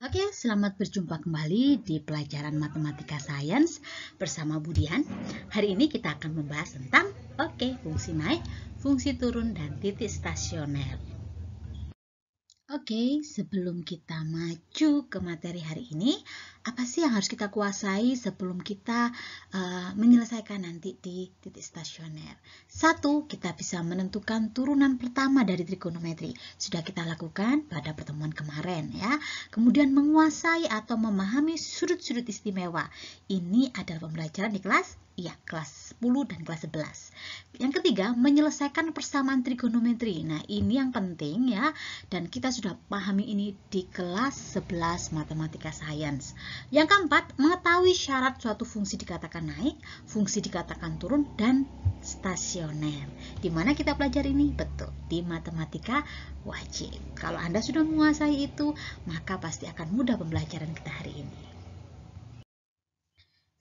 Oke, selamat berjumpa kembali di pelajaran Matematika Sains bersama Budian. Hari ini kita akan membahas tentang fungsi naik, fungsi turun, dan titik stasioner. Oke, sebelum kita maju ke materi hari ini, apa sih yang harus kita kuasai sebelum kita menyelesaikan nanti di titik stasioner? Satu, kita bisa menentukan turunan pertama dari trigonometri. Sudah kita lakukan pada pertemuan kemarin ya. Kemudian menguasai atau memahami sudut-sudut istimewa. Ini adalah pembelajaran di kelas kelas 10 dan kelas 11. Yang ketiga, menyelesaikan persamaan trigonometri. Nah, ini yang penting ya, dan kita sudah pahami ini di kelas 11 Matematika Sains. Yang keempat, mengetahui syarat suatu fungsi dikatakan naik, fungsi dikatakan turun, dan stasioner. Di mana kita pelajari ini? Betul, di matematika wajib. Kalau Anda sudah menguasai itu, maka pasti akan mudah pembelajaran kita hari ini.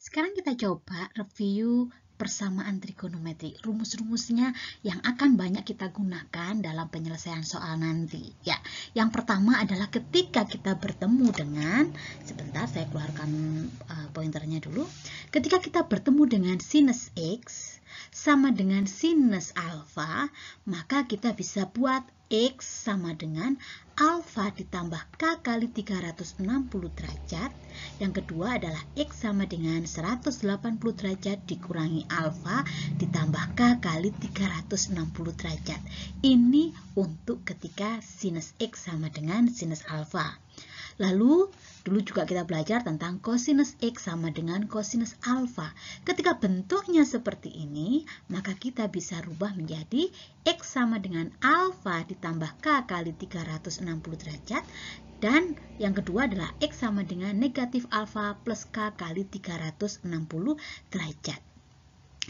Sekarang kita coba review persamaan trigonometri, rumus-rumusnya yang akan banyak kita gunakan dalam penyelesaian soal nanti. Ya, yang pertama adalah ketika kita bertemu dengan, sebentar saya keluarkan pointernya dulu. Ketika kita bertemu dengan sinus X sama dengan sinus alfa, maka kita bisa buat X sama dengan alfa ditambah K kali 360 derajat. Yang kedua adalah X sama dengan 180 derajat dikurangi alfa ditambah K kali 360 derajat. Ini untuk ketika sinus X sama dengan sinus alfa. Lalu, dulu juga kita belajar tentang kosinus X sama dengan kosinus alfa. Ketika bentuknya seperti ini, maka kita bisa rubah menjadi X sama dengan alfa ditambah K kali 360 derajat. Dan yang kedua adalah X sama dengan negatif alfa plus K kali 360 derajat.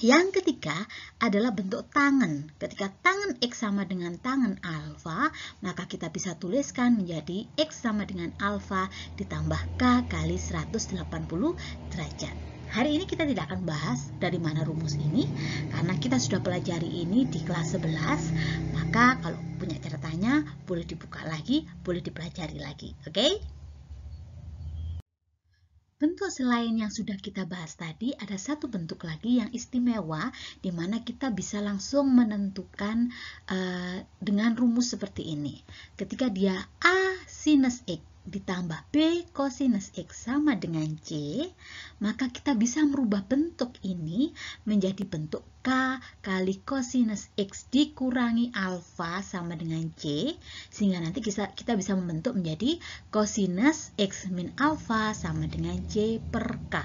Yang ketiga adalah bentuk tangen. Ketika tangen X sama dengan tangen alfa, maka kita bisa tuliskan menjadi X sama dengan alfa ditambah K kali 180 derajat. Hari ini kita tidak akan bahas dari mana rumus ini, karena kita sudah pelajari ini di kelas 11, maka kalau punya catatannya boleh dibuka lagi, boleh dipelajari lagi, oke? Bentuk selain yang sudah kita bahas tadi, ada satu bentuk lagi yang istimewa, di mana kita bisa langsung menentukan dengan rumus seperti ini. Ketika dia A sinus X ditambah B kosinus X sama dengan C, maka kita bisa merubah bentuk ini menjadi bentuk K kali kosinus X dikurangi alfa sama dengan C, sehingga nanti kita bisa membentuk menjadi kosinus X min alfa sama dengan C per K.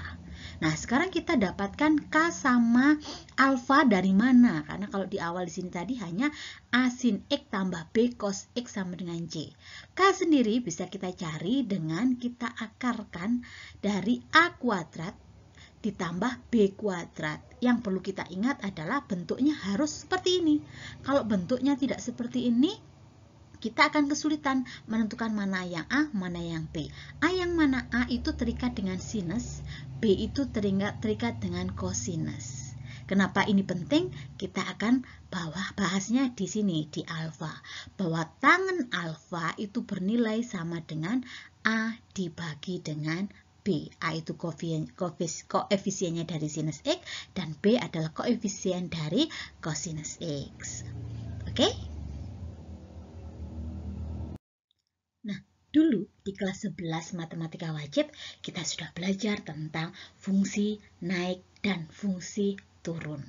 Nah, sekarang kita dapatkan K sama alfa dari mana? Karena kalau di awal di sini tadi hanya A sin X tambah B cos X sama dengan C. K sendiri bisa kita cari dengan kita akarkan dari A kuadrat ditambah B kuadrat. Yang perlu kita ingat adalah bentuknya harus seperti ini. Kalau bentuknya tidak seperti ini, kita akan kesulitan menentukan mana yang A, mana yang B. A yang mana? A itu terikat dengan sinus, B itu terikat dengan kosinus. Kenapa ini penting? Kita akan bahasnya di sini, di alfa. Bahwa tangen alfa itu bernilai sama dengan A dibagi dengan B. A itu koefisiennya dari sinus X, dan B adalah koefisien dari kosinus X. Oke? Nah, dulu di kelas 11 matematika wajib kita sudah belajar tentang fungsi naik dan fungsi turun.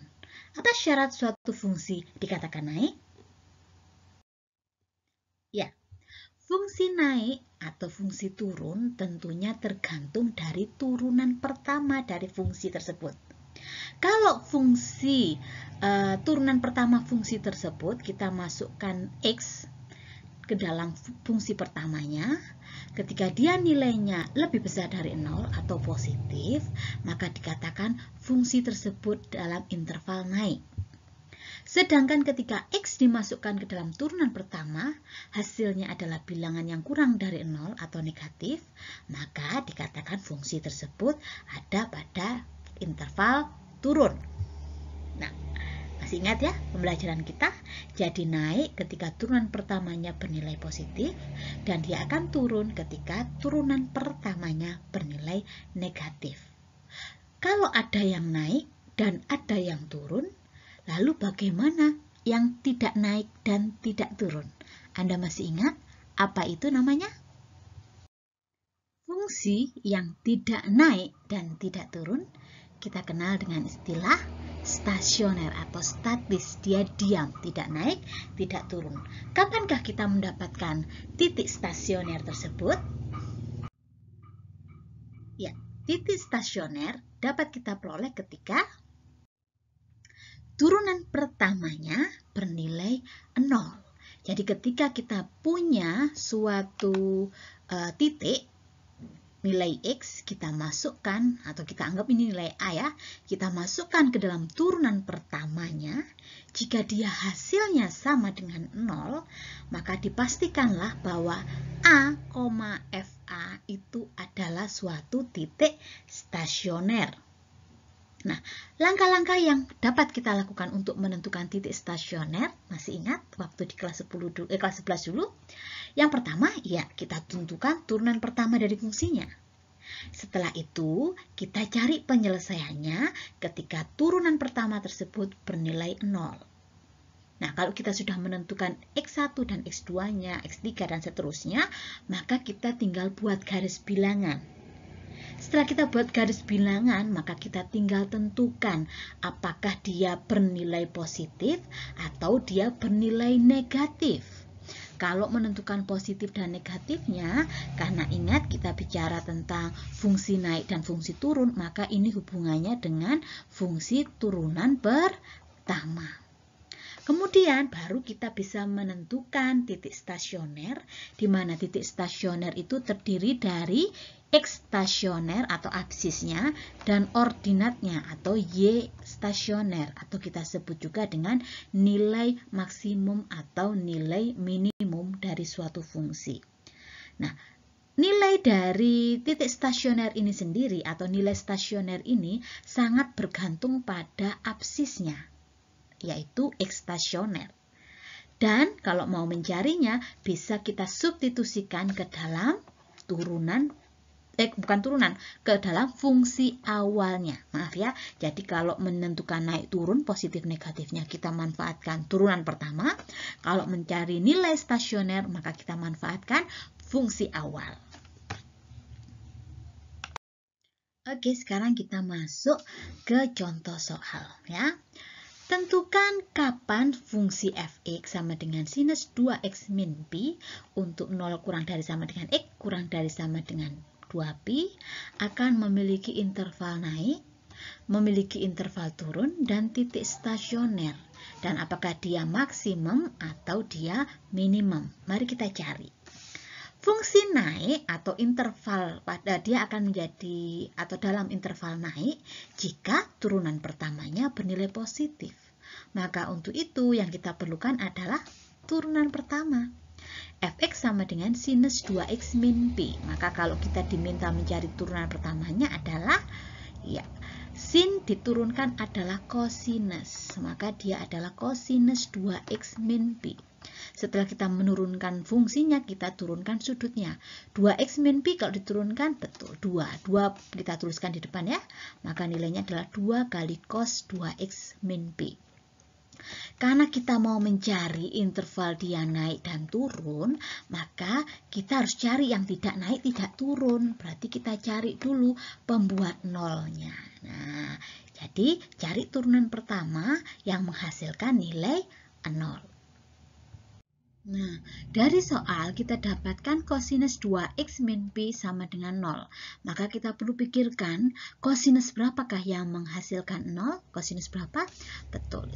Apa syarat suatu fungsi dikatakan naik? Ya, fungsi naik atau fungsi turun tentunya tergantung dari turunan pertama dari fungsi tersebut. Kalau fungsi turunan pertama fungsi tersebut kita masukkan X ke dalam fungsi pertamanya, ketika dia nilainya lebih besar dari 0 atau positif, maka dikatakan fungsi tersebut dalam interval naik. Sedangkan ketika X dimasukkan ke dalam turunan pertama, hasilnya adalah bilangan yang kurang dari 0 atau negatif, maka dikatakan fungsi tersebut ada pada interval turun. Nah, Masih ingat ya pembelajaran kita? Jadi naik ketika turunan pertamanya bernilai positif dan dia akan turun ketika turunan pertamanya bernilai negatif. Kalau ada yang naik dan ada yang turun, lalu bagaimana yang tidak naik dan tidak turun? Anda masih ingat apa itu namanya? Fungsi yang tidak naik dan tidak turun kita kenal dengan istilah stasioner atau statis. Dia diam, tidak naik, tidak turun. Kapankah kita mendapatkan titik stasioner tersebut? Ya, titik stasioner dapat kita peroleh ketika turunan pertamanya bernilai 0. Jadi ketika kita punya suatu titik nilai X, kita masukkan atau kita anggap ini nilai A ya, kita masukkan ke dalam turunan pertamanya. Jika dia hasilnya sama dengan 0, maka dipastikanlah bahwa A, FA itu adalah suatu titik stasioner. Nah, langkah-langkah yang dapat kita lakukan untuk menentukan titik stasioner, masih ingat waktu di kelas 11 dulu? Yang pertama, ya kita tentukan turunan pertama dari fungsinya. Setelah itu, kita cari penyelesaiannya ketika turunan pertama tersebut bernilai 0. Nah, kalau kita sudah menentukan X1 dan X2-nya, X3 dan seterusnya, maka kita tinggal buat garis bilangan. Setelah kita buat garis bilangan, maka kita tinggal tentukan apakah dia bernilai positif atau dia bernilai negatif. Kalau menentukan positif dan negatifnya, karena ingat kita bicara tentang fungsi naik dan fungsi turun, maka ini hubungannya dengan fungsi turunan pertama. Kemudian baru kita bisa menentukan titik stasioner, di mana titik stasioner itu terdiri dari X stasioner atau absisnya dan ordinatnya atau Y stasioner, atau kita sebut juga dengan nilai maksimum atau nilai minimum dari suatu fungsi. Nah, nilai dari titik stasioner ini sendiri atau nilai stasioner ini sangat bergantung pada absisnya, yaitu X stasioner. Dan kalau mau mencarinya, bisa kita substitusikan ke dalam ke dalam fungsi awalnya. Maaf ya, jadi kalau menentukan naik turun positif negatifnya kita manfaatkan turunan pertama. Kalau mencari nilai stasioner maka kita manfaatkan fungsi awal. Oke, sekarang kita masuk ke contoh soal ya. Tentukan kapan fungsi fx sama dengan sinus 2x min pi untuk 0 kurang dari sama dengan x kurang dari sama dengan 2pi akan memiliki interval naik, memiliki interval turun, dan titik stasioner. Dan apakah dia maksimum atau dia minimum? Mari kita cari. Fungsi naik atau interval pada dia akan menjadi atau dalam interval naik jika turunan pertamanya bernilai positif. Maka untuk itu yang kita perlukan adalah turunan pertama. Fx sama dengan sinus 2x min pi. Maka kalau kita diminta mencari turunan pertamanya adalah ya sin diturunkan adalah cosinus. Maka dia adalah cosinus 2x min pi. Setelah kita menurunkan fungsinya, kita turunkan sudutnya. 2x min pi kalau diturunkan, betul, 2. 2 kita tuliskan di depan ya. Maka nilainya adalah 2 kali cos 2x min pi. Karena kita mau mencari interval dia naik dan turun, maka kita harus cari yang tidak naik, tidak turun. Berarti kita cari dulu pembuat nolnya. Nah, jadi cari turunan pertama yang menghasilkan nilai 0. Nah, dari soal kita dapatkan cosinus 2x min pi sama dengan 0. Maka kita perlu pikirkan cosinus berapakah yang menghasilkan 0? Cosinus berapa? Betul.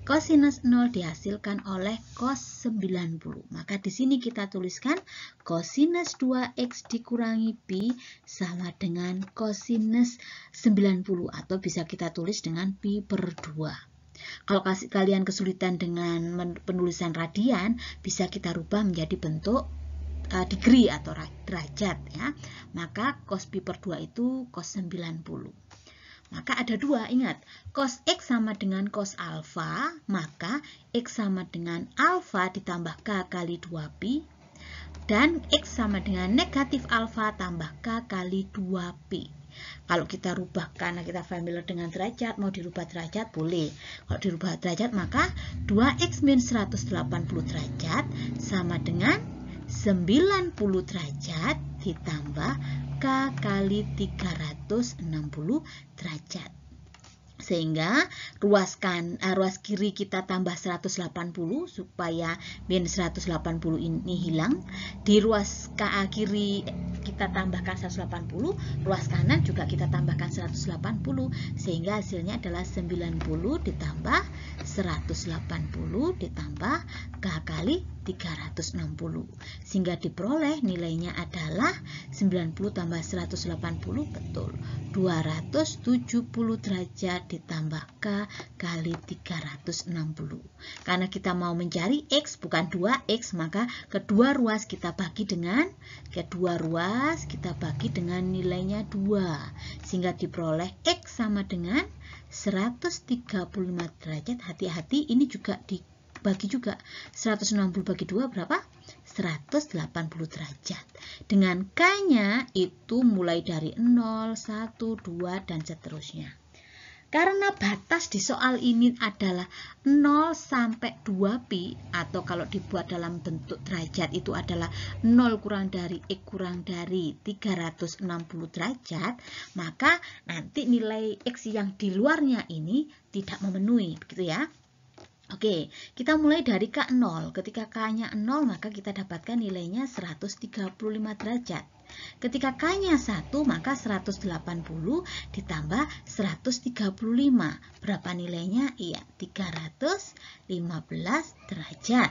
Cosinus 0 dihasilkan oleh cos 90. Maka di sini kita tuliskan cosinus 2x dikurangi pi sama dengan cosinus 90 atau bisa kita tulis dengan pi per 2. Kalau kalian kesulitan dengan penulisan radian, bisa kita rubah menjadi bentuk degree atau derajat ya. Maka cos pi per 2 itu cos 90. Maka ada dua, ingat. Cos X sama dengan cos alfa, maka X sama dengan alfa ditambah K kali 2pi. Dan X sama dengan negatif alfa tambah K kali 2pi. Kalau kita rubah karena kita familiar dengan derajat, mau dirubah derajat boleh. Kalau dirubah derajat maka 2X min 180 derajat sama dengan 90 derajat ditambah K kali 360 derajat. Sehingga ruas kiri kita tambah 180 supaya min 180 ini hilang. Di ruas kiri kita tambahkan 180, ruas kanan juga kita tambahkan 180, sehingga hasilnya adalah 90 ditambah 180 ditambah K kali 360. Sehingga diperoleh nilainya adalah 90 tambah 180 betul 270 derajat ditambah K kali 360. Karena kita mau mencari X bukan 2X, maka kedua ruas kita bagi dengan nilainya 2. Sehingga diperoleh X sama dengan 135 derajat. Hati-hati, ini juga dibagi juga. 160 bagi 2 berapa? 180 derajat. Dengan K-nya itu mulai dari 0, 1, 2, dan seterusnya. Karena batas di soal ini adalah 0 sampai 2pi, atau kalau dibuat dalam bentuk derajat itu adalah 0 kurang dari X kurang dari 360 derajat, maka nanti nilai X yang di luarnya ini tidak memenuhi, begitu ya. Oke, kita mulai dari K0. Ketika K-nya 0, maka kita dapatkan nilainya 135 derajat. Ketika K-nya 1, maka 180 ditambah 135. Berapa nilainya? Iya, 315 derajat.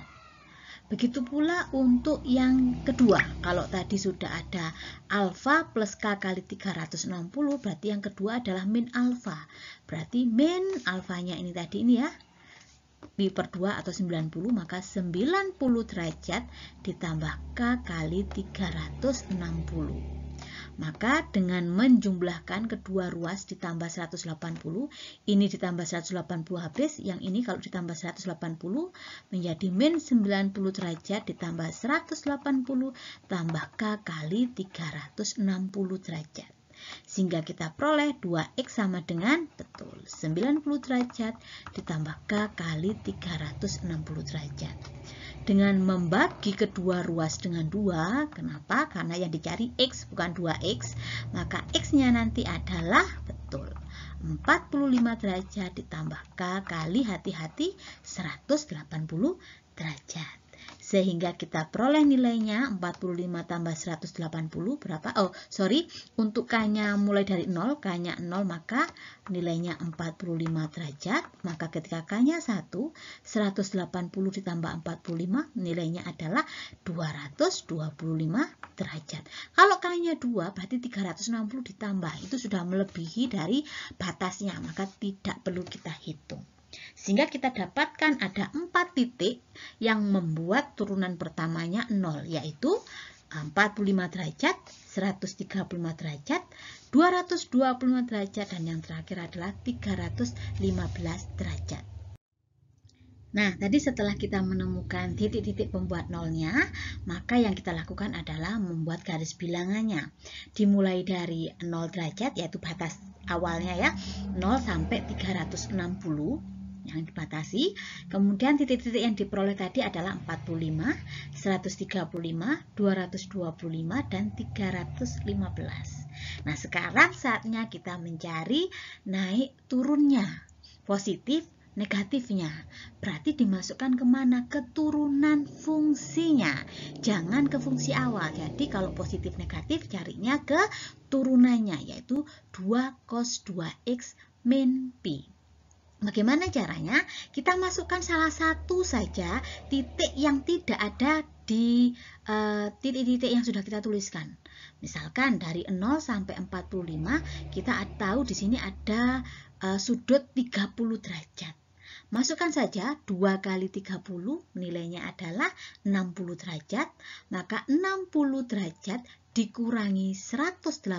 Begitu pula untuk yang kedua. Kalau tadi sudah ada alfa plus K kali 360, berarti yang kedua adalah min alfa. Berarti min alfanya ini tadi ini ya. Pi per 2 atau 90, maka 90 derajat ditambah K kali 360. Maka dengan menjumlahkan kedua ruas ditambah 180, ini ditambah 180 habis, yang ini kalau ditambah 180 menjadi min 90 derajat ditambah 180 tambah K kali 360 derajat. Sehingga kita peroleh 2X sama dengan betul 90 derajat ditambah K kali 360 derajat. Dengan membagi kedua ruas dengan 2, kenapa? Karena yang dicari X bukan 2X, maka X-nya nanti adalah betul 45 derajat ditambah K kali hati-hati 180 derajat. Sehingga kita peroleh nilainya 45 tambah 180 berapa? Untuk K-nya mulai dari 0, K-nya 0 maka nilainya 45 derajat. Maka ketika K-nya 1, 180 ditambah 45 nilainya adalah 225 derajat. Kalau K-nya 2 berarti 360 ditambah, itu sudah melebihi dari batasnya, maka tidak perlu kita hitung. Sehingga kita dapatkan ada 4 titik yang membuat turunan pertamanya 0, yaitu 45 derajat, 135 derajat, 225 derajat, dan yang terakhir adalah 315 derajat. Nah, tadi setelah kita menemukan titik-titik pembuat nolnya, maka yang kita lakukan adalah membuat garis bilangannya. Dimulai dari 0 derajat, yaitu batas awalnya ya, 0 sampai 360. Yang dibatasi, kemudian titik-titik yang diperoleh tadi adalah 45, 135, 225, dan 315. Nah, sekarang saatnya kita mencari naik turunnya, positif, negatifnya. Berarti dimasukkan kemana? Ke turunan fungsinya, jangan ke fungsi awal. Jadi kalau positif negatif carinya ke turunannya, yaitu 2 cos 2x min pi. Bagaimana caranya? Kita masukkan salah satu saja titik yang tidak ada di titik-titik yang sudah kita tuliskan. Misalkan dari 0 sampai 45, kita tahu di sini ada sudut 30 derajat. Masukkan saja 2 kali 30, nilainya adalah 60 derajat. Maka 60 derajat dikurangi 180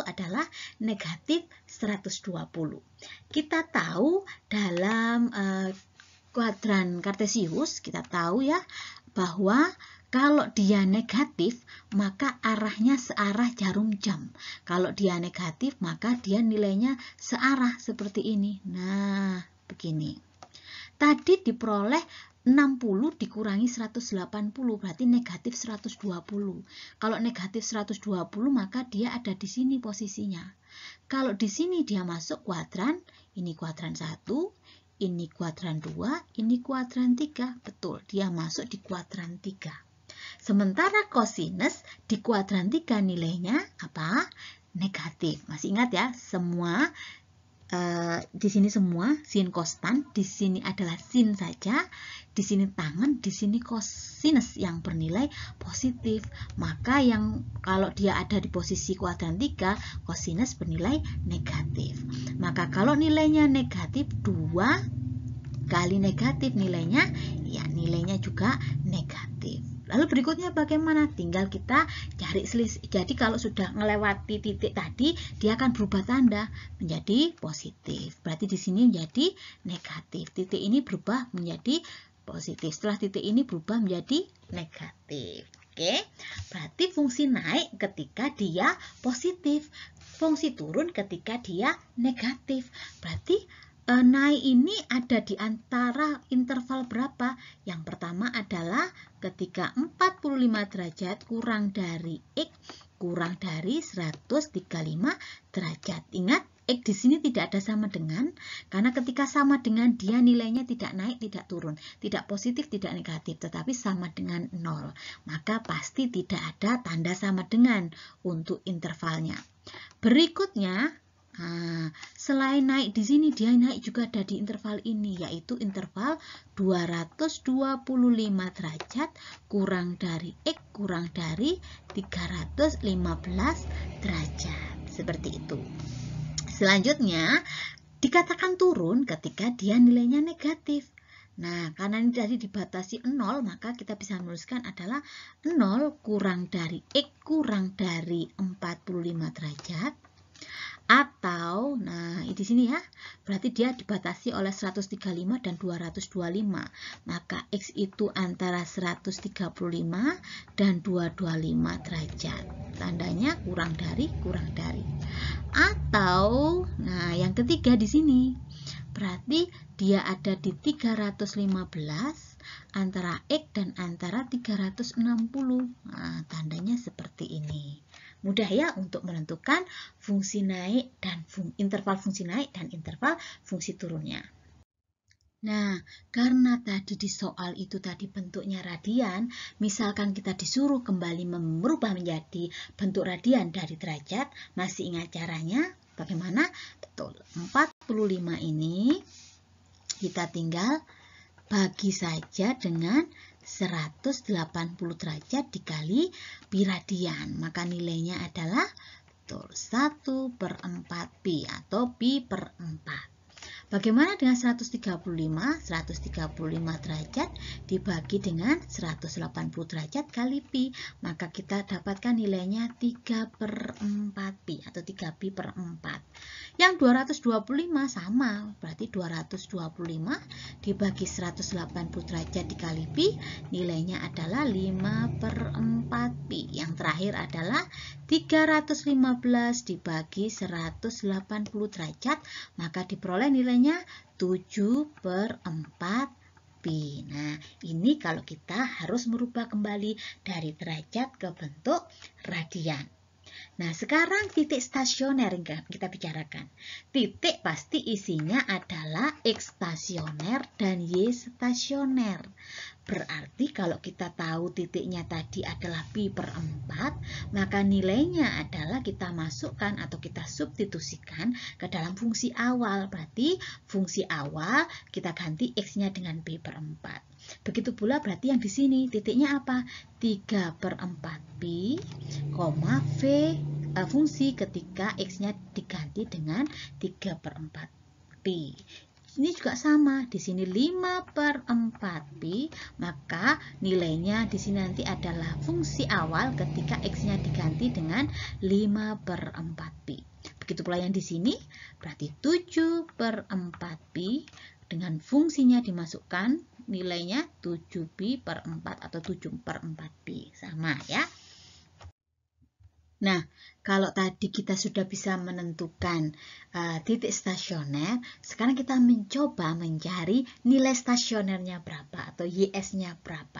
adalah negatif 120. Kita tahu dalam kuadran kartesius, kita tahu ya bahwa kalau dia negatif maka arahnya searah jarum jam. Kalau dia negatif maka dia nilainya searah seperti ini. Nah, begini. Tadi diperoleh 60 dikurangi 180 berarti negatif 120. Kalau negatif 120 maka dia ada di sini posisinya. Kalau di sini dia masuk kuadran, ini kuadran 1, ini kuadran 2, ini kuadran 3. Betul, dia masuk di kuadran 3. Sementara kosinus di kuadran 3 nilainya apa? Negatif. Masih ingat ya, semua di sini semua sin konstan, di sini adalah sin saja, di sini tangen, di sini kosinus yang bernilai positif. Maka yang kalau dia ada di posisi kuadran 3, kosinus bernilai negatif. Maka kalau nilainya negatif, 2 kali negatif nilainya, ya nilainya juga negatif. Lalu berikutnya bagaimana? Tinggal kita cari selisih. Jadi kalau sudah melewati titik tadi, dia akan berubah tanda menjadi positif. Berarti di sini menjadi negatif. Titik ini berubah menjadi positif. Setelah titik ini berubah menjadi negatif. Oke, berarti fungsi naik ketika dia positif. Fungsi turun ketika dia negatif. Berarti naik ini ada di antara interval berapa? Yang pertama adalah ketika 45 derajat kurang dari X kurang dari 135 derajat. Ingat, X di sini tidak ada sama dengan, karena ketika sama dengan dia nilainya tidak naik, tidak turun, tidak positif, tidak negatif, tetapi sama dengan 0. Maka pasti tidak ada tanda sama dengan untuk intervalnya. Berikutnya, selain naik di sini, dia naik juga ada di interval ini, yaitu interval 225 derajat kurang dari X kurang dari 315 derajat. Seperti itu. Selanjutnya, dikatakan turun ketika dia nilainya negatif. Nah, karena ini tadi dibatasi 0, maka kita bisa menuliskan adalah 0 kurang dari X kurang dari 45 derajat. Atau, nah di sini ya, berarti dia dibatasi oleh 135 dan 225. Maka X itu antara 135 dan 225 derajat. Tandanya kurang dari. Atau, nah yang ketiga di sini, berarti dia ada di 315 antara X dan antara 360. Nah, tandanya seperti ini. Mudah ya untuk menentukan fungsi naik dan interval fungsi naik dan interval fungsi turunnya. Nah, karena tadi di soal itu tadi bentuknya radian, misalkan kita disuruh kembali merubah menjadi bentuk radian dari derajat, masih ingat caranya? Bagaimana? Betul, 45 ini kita tinggal bagi saja dengan 180 derajat dikali pi radian. Maka nilainya adalah 1/4 pi atau pi per 4. Bagaimana dengan 135? 135 derajat dibagi dengan 180 derajat kali pi. Maka kita dapatkan nilainya 3/4 pi atau 3 pi per 4. Yang 225 sama, berarti 225 dibagi 180 derajat dikali pi, nilainya adalah 5/4 pi. Yang terakhir adalah 315 dibagi 180 derajat, maka diperoleh nilainya 7/4 pi. Nah, ini kalau kita harus merubah kembali dari derajat ke bentuk radian. Nah, sekarang titik stasioner yang kita bicarakan. Titik pasti isinya adalah X stasioner dan Y stasioner. Berarti kalau kita tahu titiknya tadi adalah pi per 4, maka nilainya adalah kita masukkan atau kita substitusikan ke dalam fungsi awal. Berarti fungsi awal kita ganti X-nya dengan pi per 4. Begitu pula berarti yang di sini titiknya apa? 3/4 pi, V fungsi ketika X-nya diganti dengan 3/4 pi. Ini juga sama, di sini 5/4pi, maka nilainya di sini nanti adalah fungsi awal ketika X-nya diganti dengan 5/4pi. Begitu pula yang di sini, berarti 7/4pi dengan fungsinya dimasukkan, nilainya 7pi/4 atau 7/4pi. Sama ya. Nah, kalau tadi kita sudah bisa menentukan titik stasioner, sekarang kita mencoba mencari nilai stasionernya berapa atau YS-nya berapa.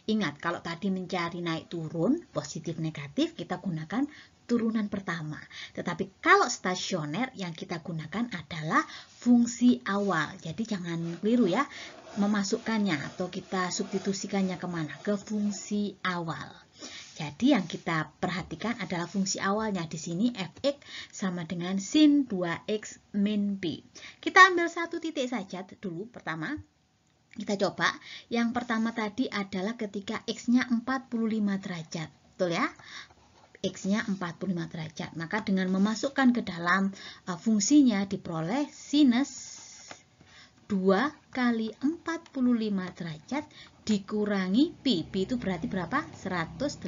Ingat, kalau tadi mencari naik turun, positif negatif, kita gunakan turunan pertama. Tetapi kalau stasioner yang kita gunakan adalah fungsi awal. Jadi jangan keliru ya, memasukkannya atau kita substitusikannya kemana? Ke fungsi awal. Jadi yang kita perhatikan adalah fungsi awalnya. Di sini fx sama dengan sin 2x min pi. Kita ambil satu titik saja dulu pertama. Kita coba. Yang pertama tadi adalah ketika x-nya 45 derajat. Betul ya? X-nya 45 derajat. Maka dengan memasukkan ke dalam fungsinya diperoleh sinus 2 kali 45 derajat dikurangi pi. Pi itu berarti berapa? 180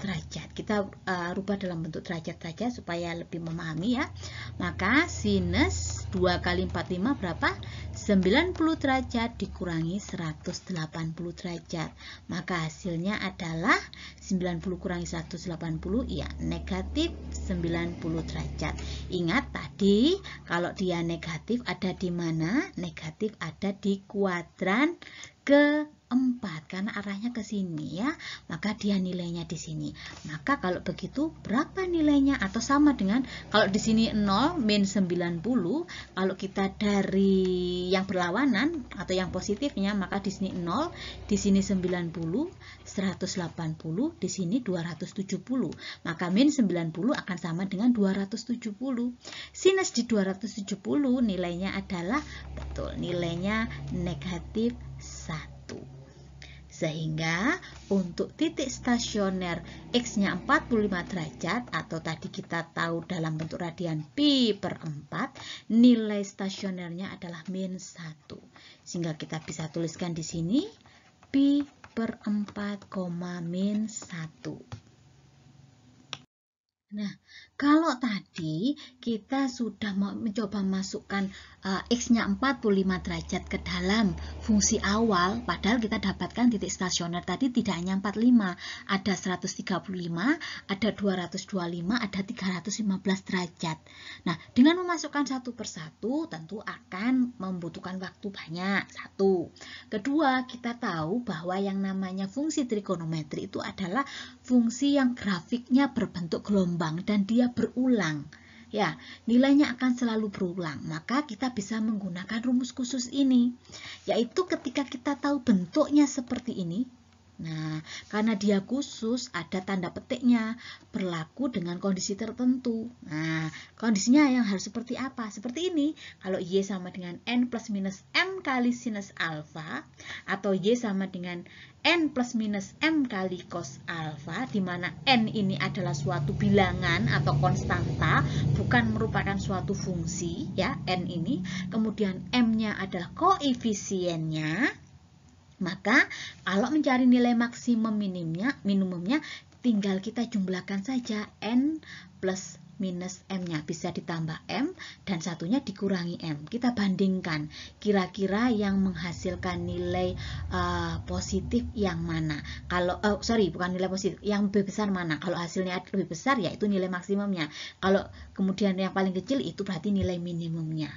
derajat. Kita rubah dalam bentuk derajat-derajat supaya lebih memahami ya. Maka sinus 2 kali 45 berapa? 90 derajat dikurangi 180 derajat. Maka hasilnya adalah 90 kurangi 180, ya negatif 90 derajat. Ingat tadi kalau dia negatif ada di mana? Negatif ada di kuadran keempat karena arahnya ke sini ya, maka dia nilainya di sini. Maka kalau begitu berapa nilainya? Atau sama dengan kalau di sini 0 min 90, kalau kita dari yang berlawanan atau yang positifnya, maka di sini 0, di sini 90, 180, di sini 270. Maka min 90 akan sama dengan 270. Sinus di 270 nilainya adalah betul, nilainya negatif 1. Sehingga untuk titik stasioner X-nya 45 derajat atau tadi kita tahu dalam bentuk radian pi/4, nilai stasionernya adalah min 1. Sehingga kita bisa tuliskan di sini pi/4, min 1. Nah, kalau tadi kita sudah mencoba masukkan X-nya 45 derajat ke dalam fungsi awal, padahal kita dapatkan titik stasioner tadi tidak hanya 45, ada 135, ada 225, ada 315 derajat. Nah, dengan memasukkan satu persatu tentu akan membutuhkan waktu banyak. Satu. Kedua, kita tahu bahwa yang namanya fungsi trigonometri itu adalah fungsi yang grafiknya berbentuk gelombang dan dia berulang. Ya, nilainya akan selalu berulang. Maka kita bisa menggunakan rumus khusus ini, yaitu ketika kita tahu bentuknya seperti ini. Nah, karena dia khusus, ada tanda petiknya, berlaku dengan kondisi tertentu. Nah, kondisinya yang harus seperti apa? Seperti ini. Kalau Y sama dengan N plus minus M kali sinus alfa, atau Y sama dengan N plus minus M kali cos alfa, di mana N ini adalah suatu bilangan atau konstanta, bukan merupakan suatu fungsi, ya, N ini. Kemudian M-nya adalah koefisiennya. Maka kalau mencari nilai maksimum minimumnya tinggal kita jumlahkan saja N plus minus M-nya, bisa ditambah M dan satunya dikurangi M. Kita bandingkan kira-kira yang menghasilkan nilai positif yang mana. Kalau bukan nilai positif, yang lebih besar mana. Kalau hasilnya lebih besar yaitu nilai maksimumnya. Kalau kemudian yang paling kecil itu berarti nilai minimumnya.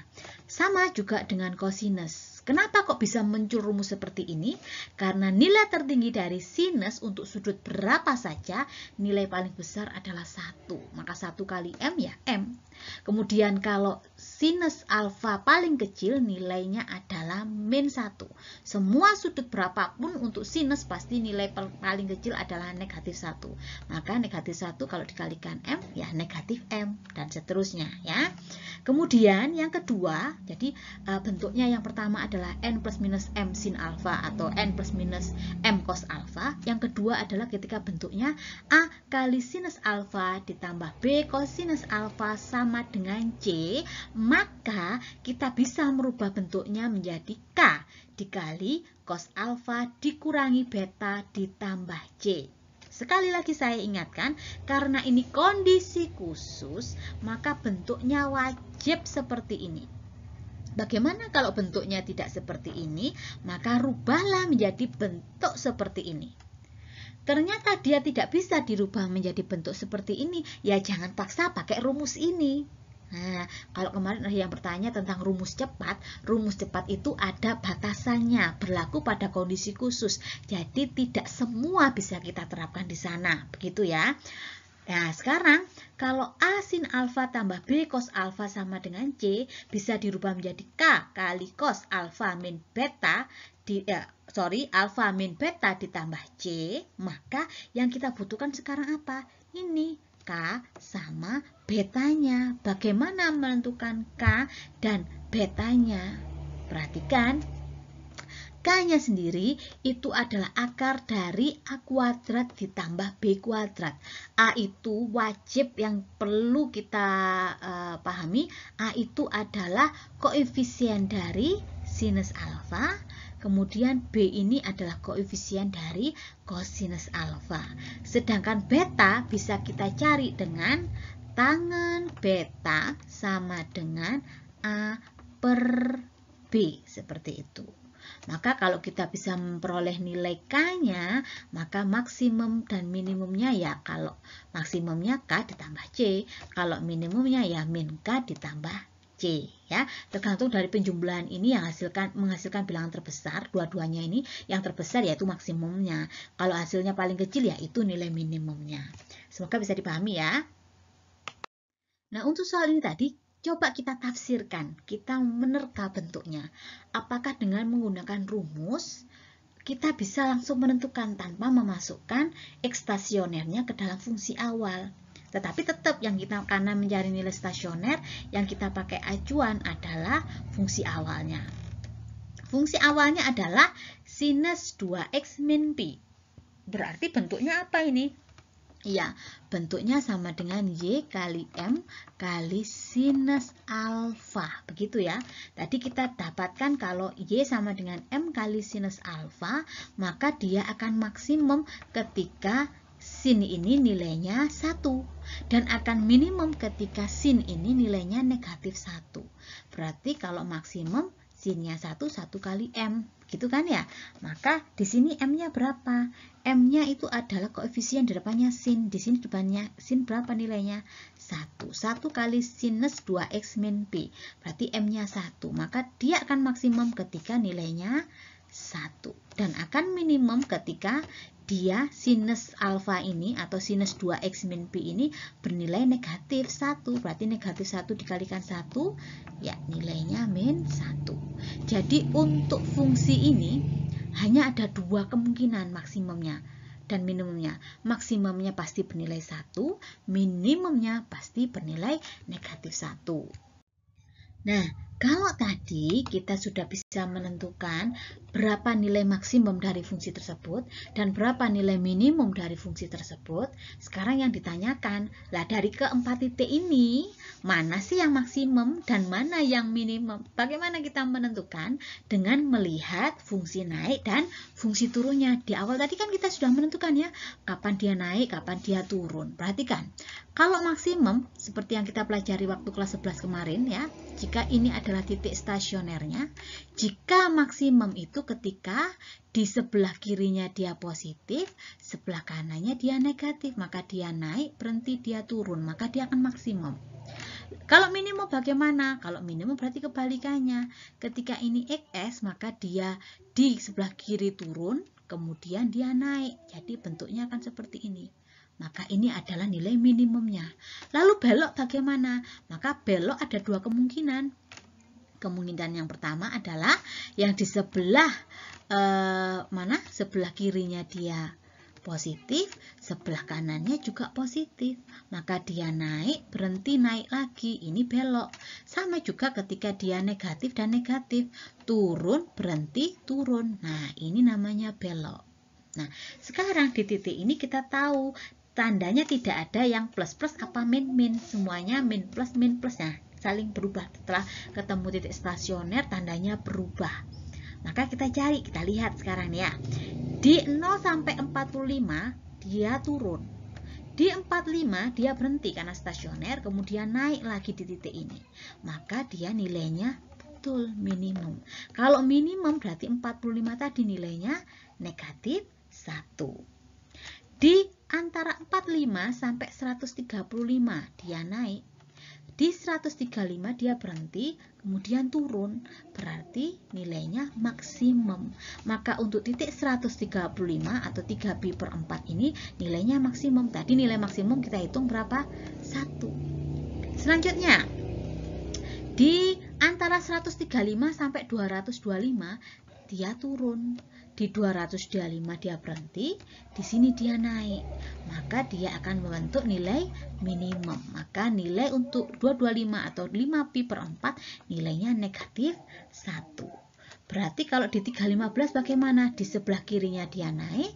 Sama juga dengan kosinus. Kenapa kok bisa muncul rumus seperti ini? Karena nilai tertinggi dari sinus untuk sudut berapa saja, nilai paling besar adalah 1. Maka 1 kali M ya M. Kemudian kalau sinus alfa paling kecil nilainya adalah min 1. Semua sudut berapapun untuk sinus pasti nilai paling kecil adalah negatif 1. Maka negatif 1 kalau dikalikan M ya negatif M dan seterusnya ya. Kemudian yang kedua, jadi bentuknya yang pertama adalah N plus minus M sin alfa atau N plus minus M cos alfa. Yang kedua adalah ketika bentuknya A kali sinus alfa ditambah B cosinus alfa sama dengan C, maka kita bisa merubah bentuknya menjadi K dikali cos alfa dikurangi beta ditambah C. Sekali lagi saya ingatkan, karena ini kondisi khusus, maka bentuknya wajib seperti ini. Bagaimana kalau bentuknya tidak seperti ini? Maka rubahlah menjadi bentuk seperti ini. Ternyata dia tidak bisa dirubah menjadi bentuk seperti ini, ya jangan paksa pakai rumus ini. Nah, kalau kemarin ada yang bertanya tentang rumus cepat itu ada batasannya, berlaku pada kondisi khusus. Jadi tidak semua bisa kita terapkan di sana, begitu ya. Nah, sekarang kalau A sin alfa tambah B cos alfa sama dengan C bisa dirubah menjadi K kali cos alfa min beta alfa min beta ditambah C, maka yang kita butuhkan sekarang apa? Ini K sama betanya. Bagaimana menentukan K dan betanya? Perhatikan, K-nya sendiri itu adalah akar dari A kuadrat ditambah B kuadrat. A itu wajib yang perlu kita pahami, A itu adalah koefisien dari sinus alfa, kemudian B ini adalah koefisien dari cosinus alfa. Sedangkan beta bisa kita cari dengan tangen beta sama dengan A per B, seperti itu. Maka kalau kita bisa memperoleh nilai K-nya, maka maksimum dan minimumnya ya kalau maksimumnya K ditambah C, kalau minimumnya ya min K ditambah C ya. Tergantung dari penjumlahan ini yang menghasilkan bilangan terbesar, dua-duanya ini yang terbesar yaitu maksimumnya. Kalau hasilnya paling kecil ya itu nilai minimumnya. Semoga bisa dipahami ya. Nah, untuk soal ini tadi coba kita tafsirkan, kita menerka bentuknya. Apakah dengan menggunakan rumus, kita bisa langsung menentukan tanpa memasukkan X stasionernya ke dalam fungsi awal. Tetapi tetap yang kita, karena mencari nilai stasioner, yang kita pakai acuan adalah fungsi awalnya. Fungsi awalnya adalah sinus 2X min Pi. Berarti bentuknya apa ini? Iya, bentuknya sama dengan Y kali M kali sinus alfa. Begitu ya. Tadi kita dapatkan kalau Y sama dengan M kali sinus alfa, maka dia akan maksimum ketika sin ini nilainya 1. Dan akan minimum ketika sin ini nilainya negatif 1. Berarti kalau maksimum sinnya 1 kali M. Gitu kan ya? Maka di sini M-nya berapa? M-nya itu adalah koefisien di depannya sin. Di sini depannya sin berapa nilainya? 1. 1 kali sinus 2X min Pi. Berarti M-nya 1. Maka dia akan maksimum ketika nilainya 1. Dan akan minimum ketika dia sinus alfa ini atau sinus 2X min Pi ini bernilai negatif 1. Berarti negatif 1 dikalikan 1, ya nilainya min 1. Jadi untuk fungsi ini hanya ada dua kemungkinan maksimumnya dan minimumnya. Maksimumnya pasti bernilai 1, minimumnya pasti bernilai negatif 1. Nah, kalau tadi kita sudah bisa menentukan berapa nilai maksimum dari fungsi tersebut dan berapa nilai minimum dari fungsi tersebut, sekarang yang ditanyakan, lah dari keempat titik ini, mana sih yang maksimum dan mana yang minimum? Bagaimana kita menentukan? Dengan melihat fungsi naik dan fungsi turunnya. Di awal tadi kan kita sudah menentukan ya, kapan dia naik, kapan dia turun. Perhatikan, kalau maksimum, seperti yang kita pelajari waktu kelas 11 kemarin ya, jika ini adalah titik stasionernya, jika maksimum itu ketika di sebelah kirinya dia positif, sebelah kanannya dia negatif, maka dia naik, berhenti, dia turun, maka dia akan maksimum. Kalau minimum bagaimana? Kalau minimum berarti kebalikannya. Ketika ini XS, maka dia di sebelah kiri turun, kemudian dia naik. Jadi bentuknya akan seperti ini. Maka ini adalah nilai minimumnya. Lalu belok bagaimana? Maka belok ada dua kemungkinan. Kemungkinan yang pertama adalah yang di sebelah sebelah kirinya dia positif, sebelah kanannya juga positif. Maka dia naik, berhenti, naik lagi. Ini belok. Sama juga ketika dia negatif dan negatif. Turun, berhenti, turun. Nah, ini namanya belok. Nah, sekarang di titik ini kita tahu tandanya tidak ada yang plus-plus apa min-min. Semuanya min plus. Nah, saling berubah. Setelah ketemu titik stasioner, tandanya berubah. Maka kita cari, kita lihat sekarang ya. Di 0 sampai 45 dia turun. Di 45 dia berhenti karena stasioner, kemudian naik lagi di titik ini. Maka dia nilainya betul minimum. Kalau minimum berarti 45 tadi nilainya negatif 1. Di antara 45 sampai 135 dia naik. Di 135 dia berhenti, kemudian turun, berarti nilainya maksimum. Maka untuk titik 135 atau 3pi per 4 ini nilainya maksimum. Tadi nilai maksimum kita hitung berapa? 1. Selanjutnya, di antara 135 sampai 225 dia turun. Di 225 dia berhenti, di sini dia naik. Maka dia akan membentuk nilai minimum. Maka nilai untuk 225 atau 5pi per 4 nilainya negatif 1. Berarti kalau di 315 bagaimana? Di sebelah kirinya dia naik,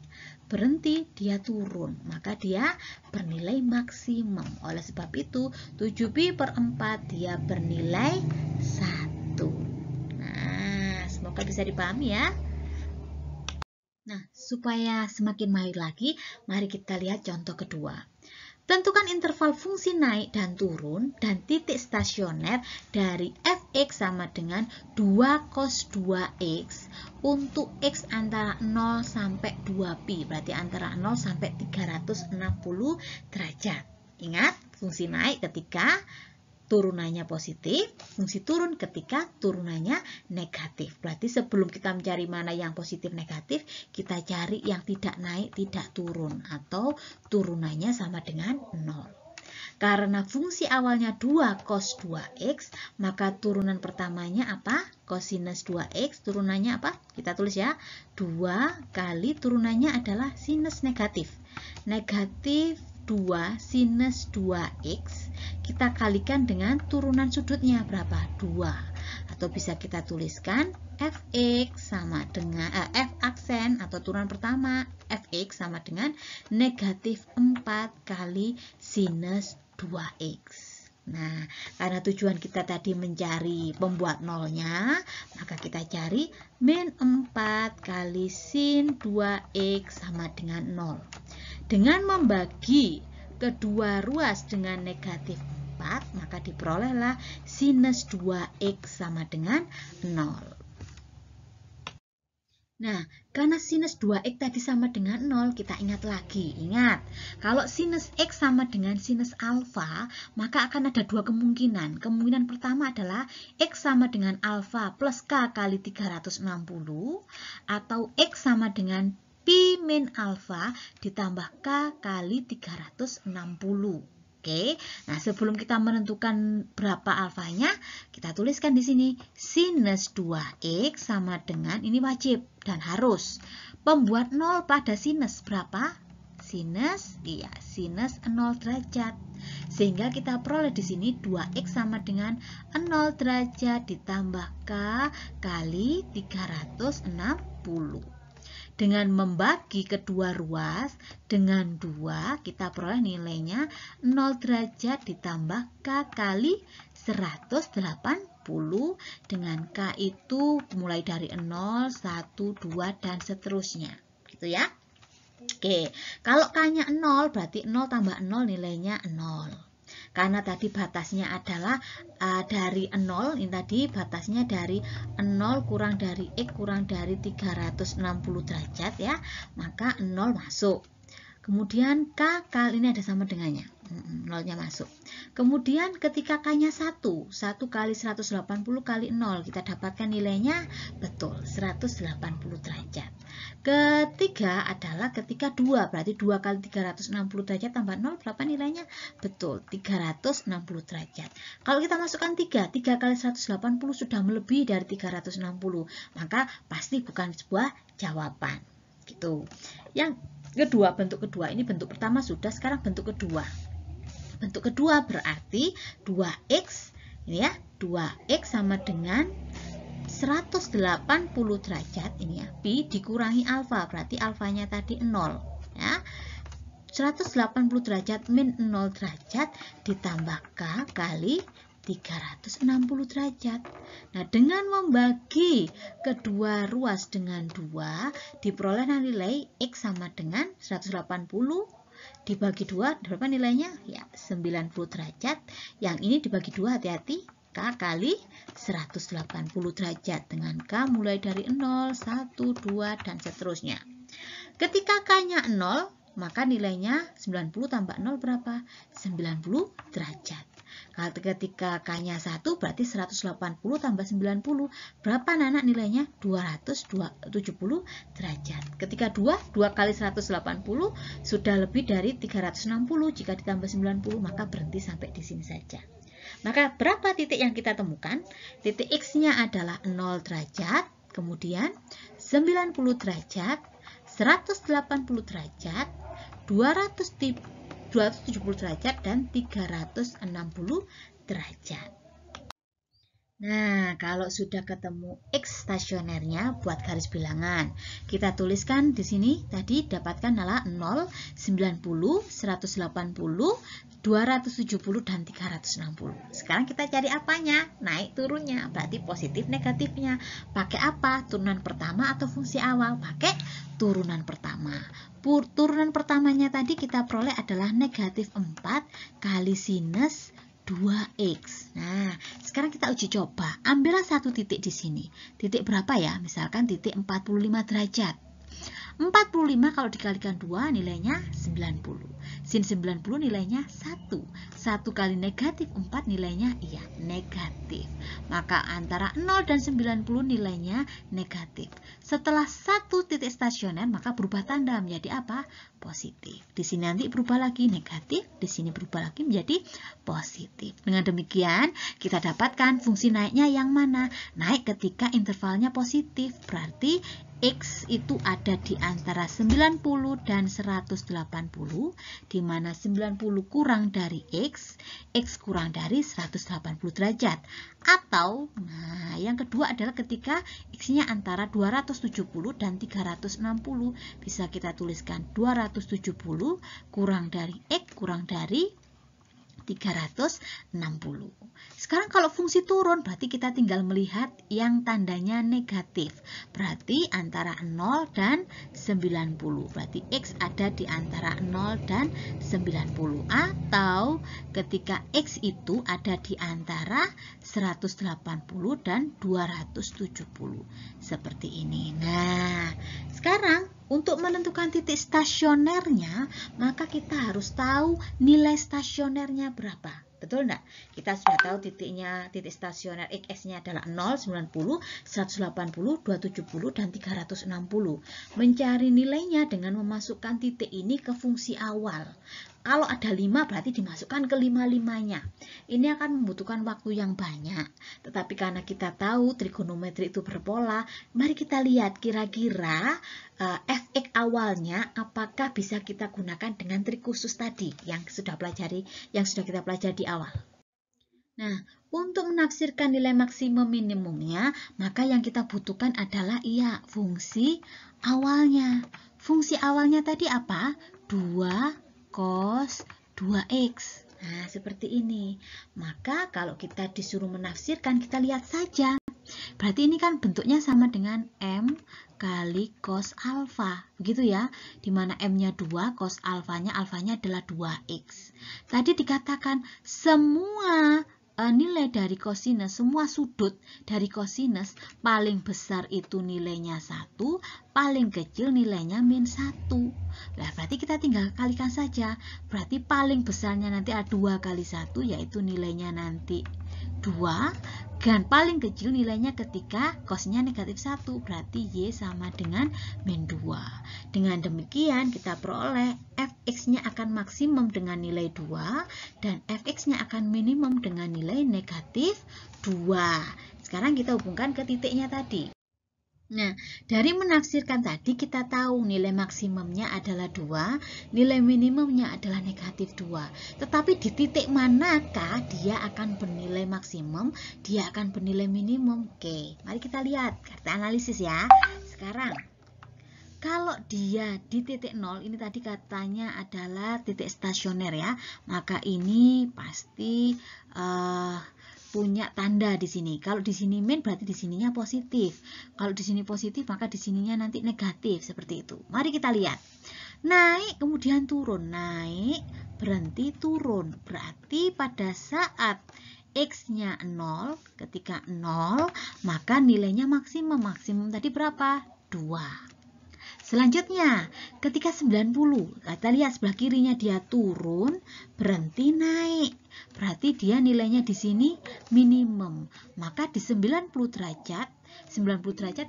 berhenti, dia turun. Maka dia bernilai maksimum. Oleh sebab itu 7pi per 4 dia bernilai 1. Nah, semoga bisa dipahami ya. Nah, supaya semakin mahir lagi, mari kita lihat contoh kedua. Tentukan interval fungsi naik dan turun dan titik stasioner dari fx sama dengan 2 cos 2x untuk x antara 0 sampai 2pi, berarti antara 0 sampai 360 derajat. Ingat, fungsi naik ketika turunannya positif, fungsi turun ketika turunannya negatif. Berarti sebelum kita mencari mana yang positif negatif, kita cari yang tidak naik, tidak turun, atau turunannya sama dengan 0. Karena fungsi awalnya 2 cos 2x, maka turunan pertamanya apa? Cosinus 2x, turunannya apa? Kita tulis ya, 2 kali turunannya adalah sinus negatif. Negatif 2 sinus 2x kita kalikan dengan turunan sudutnya berapa? 2. Atau bisa kita tuliskan fx sama dengan f aksen atau turunan pertama fx sama dengan negatif 4 kali sinus 2x. Nah, karena tujuan kita tadi mencari pembuat nolnya, maka kita cari min 4 kali sin 2x sama dengan 0. Dengan membagi kedua ruas dengan negatif 4, maka diperolehlah sinus 2x sama dengan 0. Nah, karena sinus 2x tadi sama dengan 0, kita ingat lagi. Ingat, kalau sinus x sama dengan sinus alfa, maka akan ada dua kemungkinan. Kemungkinan pertama adalah x sama dengan alfa plus k kali 360, atau x sama dengan pi min alfa ditambah k kali 360. Oke, nah sebelum kita menentukan berapa alfanya, kita tuliskan di sini sinus 2x sama dengan, ini wajib dan harus, pembuat 0 pada sinus berapa? Sinus 0 derajat. Sehingga kita peroleh di sini 2x sama dengan 0 derajat ditambah k kali 360. Dengan membagi kedua ruas dengan 2, kita peroleh nilainya 0 derajat ditambah k kali 180, dengan k itu mulai dari 0, 1, 2, dan seterusnya. Gitu ya. Oke, kalau k-nya 0 berarti 0 tambah 0 nilainya 0. Karena tadi batasnya adalah dari 0, ini tadi batasnya dari 0 kurang dari x kurang dari 360 derajat ya, maka 0 masuk. Kemudian k kali ini ada sama dengannya, 0-nya masuk. Kemudian ketika k-nya 1 kali 180 kali 0, kita dapatkan nilainya betul 180 derajat. Ketiga adalah ketika 2, berarti 2 kali 360 derajat tambah 0 berapa nilainya? Betul, 360 derajat. Kalau kita masukkan 3 kali 180 sudah melebihi dari 360, maka pasti bukan sebuah jawaban. Gitu. Yang kedua, bentuk kedua, ini bentuk pertama sudah, sekarang bentuk kedua. Bentuk kedua berarti 2x, ini ya, 2x sama dengan 180 derajat, ini ya, pi dikurangi alfa, berarti alfanya tadi 0 ya. 180 derajat min 0 derajat ditambah k kali 360 derajat. Nah, dengan membagi kedua ruas dengan 2, diperoleh nilai x sama dengan 180 dibagi 2, berapa nilainya? Ya, 90 derajat. Yang ini dibagi 2, hati-hati, k kali 180 derajat dengan k mulai dari 0, 1, 2, dan seterusnya. Ketika k-nya 0, maka nilainya 90 tambah 0 berapa? 90 derajat. Kalau ketika k-nya 1, berarti 180 tambah 90 berapa anak nilainya? 270 derajat. Ketika 2 kali 180 sudah lebih dari 360, jika ditambah 90 maka berhenti sampai di sini saja. Maka berapa titik yang kita temukan? Titik x-nya adalah 0 derajat, kemudian 90 derajat, 180 derajat, 270 derajat, dan 360 derajat. Nah, kalau sudah ketemu x stasionernya, buat garis bilangan. Kita tuliskan di sini tadi dapatkan adalah 0, 90, 180, 270, dan 360. Sekarang kita cari apanya? Naik turunnya, berarti positif negatifnya. Pakai apa? Turunan pertama atau fungsi awal? Pakai turunan pertama. Turunan pertamanya tadi kita peroleh adalah negatif 4 kali sinus 2x. Nah, sekarang kita uji coba. Ambillah satu titik di sini. Titik berapa ya? Misalkan titik 45 derajat. 45 kalau dikalikan 2 nilainya 90. Sin 90 nilainya 1. 1 kali negatif 4 nilainya iya negatif. Maka antara 0 dan 90 nilainya negatif. Setelah satu titik stasioner maka berubah tanda menjadi apa? Positif. Di sini nanti berubah lagi negatif, di sini berubah lagi menjadi positif. Dengan demikian kita dapatkan fungsi naiknya yang mana? Naik ketika intervalnya positif. Berarti x itu ada di antara 90 dan 180, di mana 90 kurang dari x kurang dari 180 derajat. Atau, nah, yang kedua adalah ketika x-nya antara 270 dan 360, bisa kita tuliskan 270 kurang dari x kurang dari 360. Sekarang kalau fungsi turun berarti kita tinggal melihat yang tandanya negatif. Berarti antara 0 dan 90. Berarti x ada di antara 0 dan 90. Atau ketika x itu ada di antara 180 dan 270. Seperti ini. Nah, sekarang untuk menentukan titik stasionernya, maka kita harus tahu nilai stasionernya berapa. Betul enggak? Kita sudah tahu titik stasioner x-nya adalah 0, 90, 180, 270, dan 360. Mencari nilainya dengan memasukkan titik ini ke fungsi awal. Kalau ada 5 berarti dimasukkan ke 5-5-nya. Ini akan membutuhkan waktu yang banyak. Tetapi karena kita tahu trigonometri itu berpola, mari kita lihat kira-kira fx awalnya apakah bisa kita gunakan dengan trik khusus tadi yang sudah kita pelajari di awal. Nah, untuk menafsirkan nilai maksimum minimumnya, maka yang kita butuhkan adalah fungsi awalnya. Fungsi awalnya tadi apa? 2 cos 2x. Nah, seperti ini. Maka kalau kita disuruh menafsirkan, kita lihat saja. Berarti ini kan bentuknya sama dengan M kali cos alfa. Begitu ya. Dimana M-nya 2, cos alfanya adalah 2x. Tadi dikatakan semua nilai dari kosinus, semua sudut dari kosinus paling besar itu nilainya 1, paling kecil nilainya min 1. Nah, berarti kita tinggal kalikan saja. Berarti paling besarnya nanti ada 2 kali 1, yaitu nilainya nanti 2. Dan paling kecil nilainya ketika cosnya negatif 1, berarti Y sama dengan min 2. Dengan demikian kita peroleh fx-nya akan maksimum dengan nilai 2 dan fx-nya akan minimum dengan nilai negatif 2. Sekarang kita hubungkan ke titiknya tadi. Nah, dari menafsirkan tadi kita tahu nilai maksimumnya adalah 2, nilai minimumnya adalah negatif 2. Tetapi di titik manakah dia akan bernilai maksimum, dia akan bernilai minimum? Oke, mari kita lihat kartu analisis ya. Sekarang, kalau dia di titik 0, ini tadi katanya adalah titik stasioner ya, maka ini pasti punya tanda di sini. Kalau di sini min berarti di sininya positif. Kalau di sini positif maka di sininya nanti negatif, seperti itu. Mari kita lihat. Naik kemudian turun, naik berhenti turun. Berarti pada saat x-nya 0, ketika 0 maka nilainya maksimum. Maksimum tadi berapa? 2. Selanjutnya, ketika 90, kita lihat sebelah kirinya dia turun, berhenti naik. Berarti dia nilainya di sini minimum. Maka di 90 derajat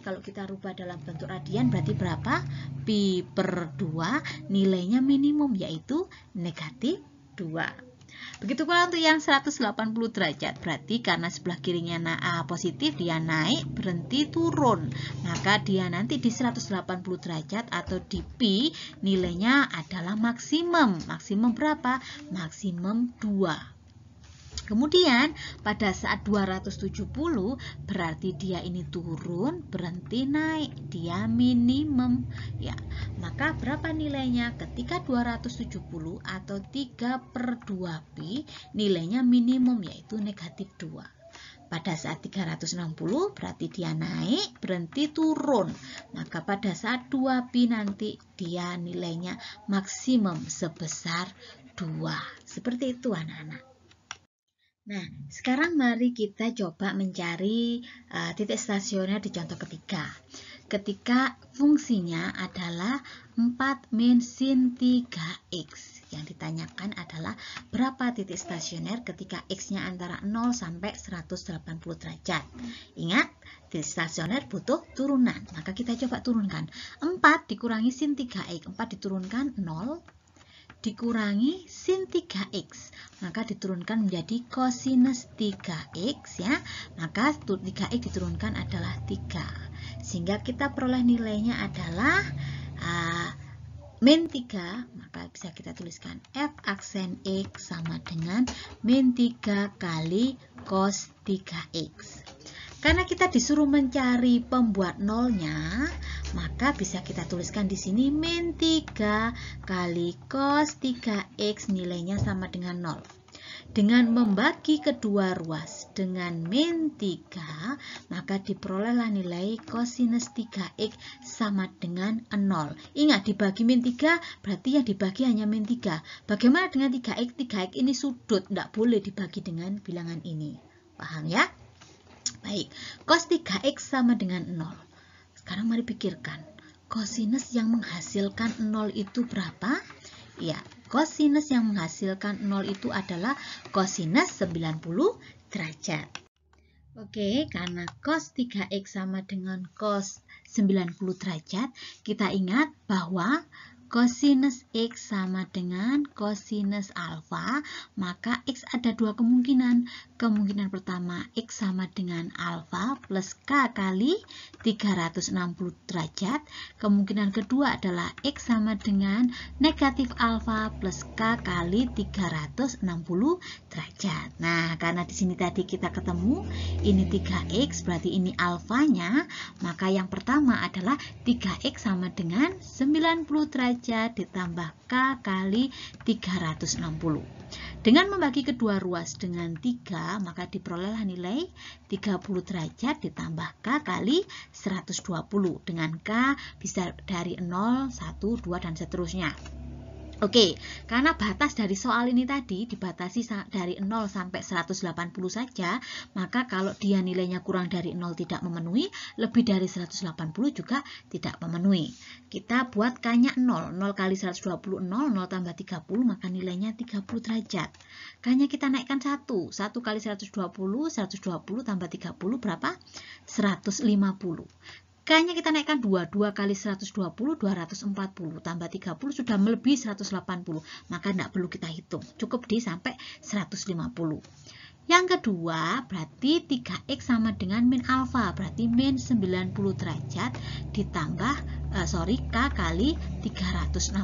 kalau kita rubah dalam bentuk radian berarti berapa? Pi per 2, nilainya minimum yaitu negatif 2. Begitu pula untuk yang 180 derajat, berarti karena sebelah kirinya positif, dia naik, berhenti, turun. Maka dia nanti di 180 derajat atau di pi, nilainya adalah maksimum. Maksimum berapa? Maksimum 2. Kemudian pada saat 270 berarti dia ini turun, berhenti naik, dia minimum ya. Maka berapa nilainya? Ketika 270 atau 3 per 2 pi, nilainya minimum yaitu negatif 2. Pada saat 360 berarti dia naik, berhenti, turun. Maka pada saat 2 pi nanti dia nilainya maksimum sebesar 2. Seperti itu anak-anak. Nah, sekarang mari kita coba mencari titik stasioner di contoh ketiga. Ketika fungsinya adalah 4 min sin 3x. Yang ditanyakan adalah berapa titik stasioner ketika x-nya antara 0 sampai 180 derajat. Ingat, titik stasioner butuh turunan. Maka kita coba turunkan. 4 dikurangi sin 3x. 4 diturunkan 0. Dikurangi sin 3x, maka diturunkan menjadi cosinus 3x ya. Maka 3x diturunkan adalah 3. Sehingga kita peroleh nilainya adalah min 3, maka bisa kita tuliskan f aksen x sama dengan min 3 kali cos 3x. Karena kita disuruh mencari pembuat nolnya, maka bisa kita tuliskan di sini min 3 kali cos 3x nilainya sama dengan 0. Dengan membagi kedua ruas dengan min 3, maka diperolehlah nilai cosinus 3x sama dengan 0. Ingat, dibagi min 3 berarti yang dibagi hanya min 3. Bagaimana dengan 3x? 3x ini sudut, tidak boleh dibagi dengan bilangan ini. Paham ya? Baik, cos 3x sama dengan 0. Sekarang mari pikirkan, cosinus yang menghasilkan 0 itu berapa? Ya, cosinus yang menghasilkan 0 itu adalah cosinus 90 derajat. Oke, karena cos 3x sama dengan cos 90 derajat, kita ingat bahwa cosinus x sama dengan cosinus alfa, maka x ada dua kemungkinan. Kemungkinan pertama, x sama dengan alfa plus k kali 360 derajat. Kemungkinan kedua adalah x sama dengan negatif alfa plus k kali 360 derajat. Nah, karena di sini tadi kita ketemu ini 3x, berarti ini alfanya, maka yang pertama adalah 3x sama dengan 90 derajat ditambah k kali 360. Dengan membagi kedua ruas dengan 3, maka diperolehlah nilai 30 derajat ditambah k kali 120. Dengan k bisa dari 0, 1, 2, dan seterusnya. Oke, karena batas dari soal ini tadi dibatasi dari 0 sampai 180 saja, maka kalau dia nilainya kurang dari 0 tidak memenuhi, lebih dari 180 juga tidak memenuhi. Kita buat K-nya 0, 0 kali 120, 0, 0 tambah 30, maka nilainya 30 derajat. K-nya kita naikkan 1, 1 kali 120, 120 tambah 30 berapa? 150. K-nya kita naikkan 2, 2 kali 120, 240, tambah 30 sudah melebihi 180, maka tidak perlu kita hitung, cukup di sampai 150. Yang kedua, berarti 3X sama dengan min alfa, berarti min 90 derajat ditambah, K kali 360.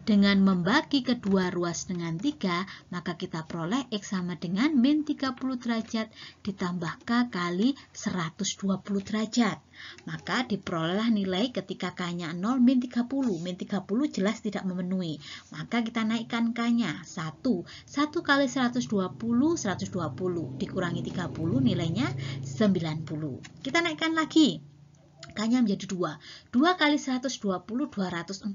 Dengan membagi kedua ruas dengan 3, maka kita peroleh X sama dengan min 30 derajat ditambah K kali 120 derajat. Maka diperolehlah nilai ketika K-nya 0 min 30. Min 30 jelas tidak memenuhi. Maka kita naikkan K-nya 1. 1 kali 120, 120 dikurangi 30 nilainya 90. Kita naikkan lagi. K-nya menjadi 2. 2 kali 120, 240.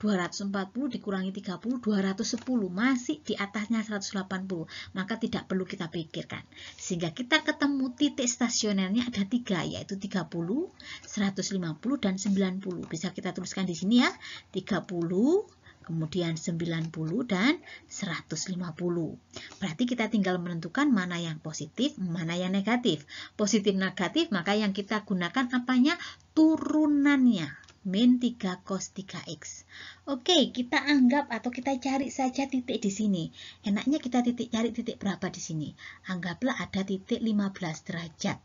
240 dikurangi 30, 210. Masih di atasnya 180. Maka tidak perlu kita pikirkan. Sehingga kita ketemu titik stasionernya ada 3, yaitu 30, 150, dan 90. Bisa kita tuliskan di sini ya. 30, kemudian 90 dan 150. Berarti kita tinggal menentukan mana yang positif, mana yang negatif. Positif negatif, maka yang kita gunakan apanya? Turunannya. Min 3 cos 3X. Oke, kita anggap atau kita cari saja titik di sini. Enaknya kita cari titik berapa di sini? Anggaplah ada titik 15 derajat.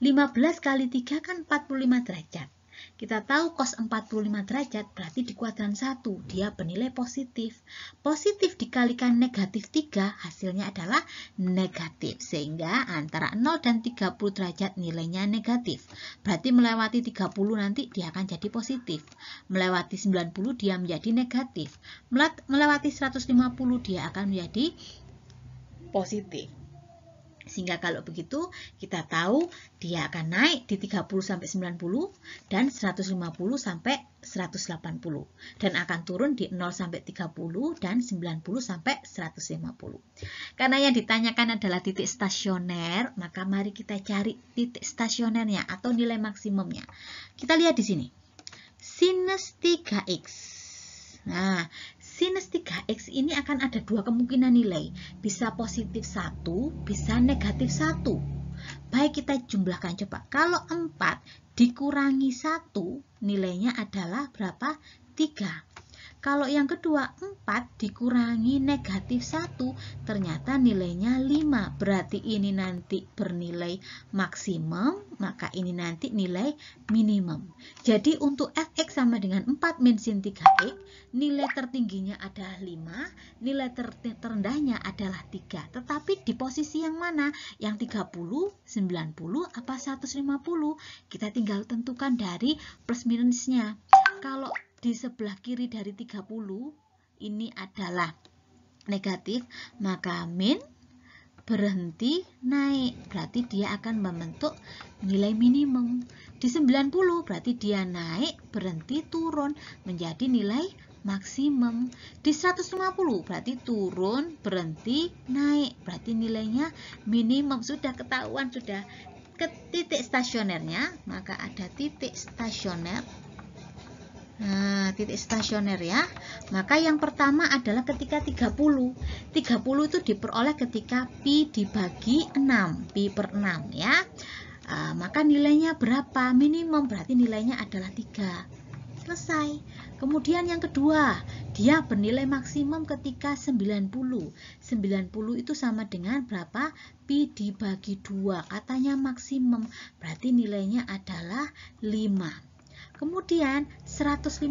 15 kali 3 kan 45 derajat. Kita tahu cos 45 derajat berarti di kuadran 1 dia bernilai positif. Positif dikalikan negatif 3 hasilnya adalah negatif. Sehingga antara 0 dan 30 derajat nilainya negatif. Berarti melewati 30 nanti dia akan jadi positif. Melewati 90 dia menjadi negatif. Melewati 150 dia akan menjadi positif. Sehingga kalau begitu kita tahu dia akan naik di 30 sampai 90 dan 150 sampai 180 dan akan turun di 0 sampai 30 dan 90 sampai 150. Karena yang ditanyakan adalah titik stasioner, maka mari kita cari titik stasionernya atau nilai maksimumnya. Kita lihat di sini. Sinus 3X. Nah, sinus 3X ini akan ada dua kemungkinan nilai. Bisa positif 1, bisa negatif 1. Baik, kita jumlahkan coba. Kalau 4 dikurangi 1, nilainya adalah berapa? 3. Kalau yang kedua, 4 dikurangi negatif 1, ternyata nilainya 5. Berarti ini nanti bernilai maksimum, maka ini nanti nilai minimum. Jadi untuk fx sama dengan 4 min sin 3x, nilai tertingginya adalah 5, nilai terendahnya adalah 3. Tetapi di posisi yang mana? Yang 30, 90, apa 150? Kita tinggal tentukan dari plus minusnya. Kalau di sebelah kiri dari 30 ini adalah negatif, maka min berhenti naik, berarti dia akan membentuk nilai minimum. Di 90 berarti dia naik, berhenti, turun menjadi nilai maksimum. Di 150 berarti turun, berhenti, naik, berarti nilainya minimum. Sudah ketahuan, sudah ke titik stasionernya, maka ada titik stasioner. Nah, titik stasioner ya. Maka yang pertama adalah ketika 30. 30 itu diperoleh ketika pi dibagi 6, pi per 6 ya. Maka nilainya berapa? Minimum, berarti nilainya adalah 3. Selesai. Kemudian yang kedua, dia bernilai maksimum ketika 90. 90 itu sama dengan berapa? Pi dibagi 2. Katanya maksimum, berarti nilainya adalah 5. Kemudian 150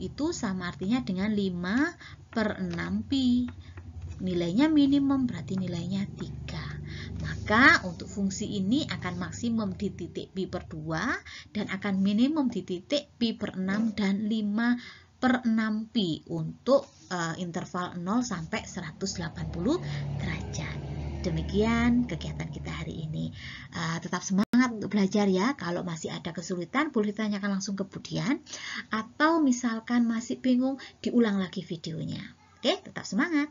itu sama artinya dengan 5 per 6 pi. Nilainya minimum, berarti nilainya 3. Maka untuk fungsi ini akan maksimum di titik pi per 2 dan akan minimum di titik pi per 6 dan 5 per 6 pi untuk interval 0 sampai 180 derajat. Demikian kegiatan kita hari ini. Tetap semangat semangat untuk belajar ya. Kalau masih ada kesulitan, boleh tanyakan langsung ke Budian. Atau misalkan masih bingung, diulang lagi videonya. Oke, tetap semangat.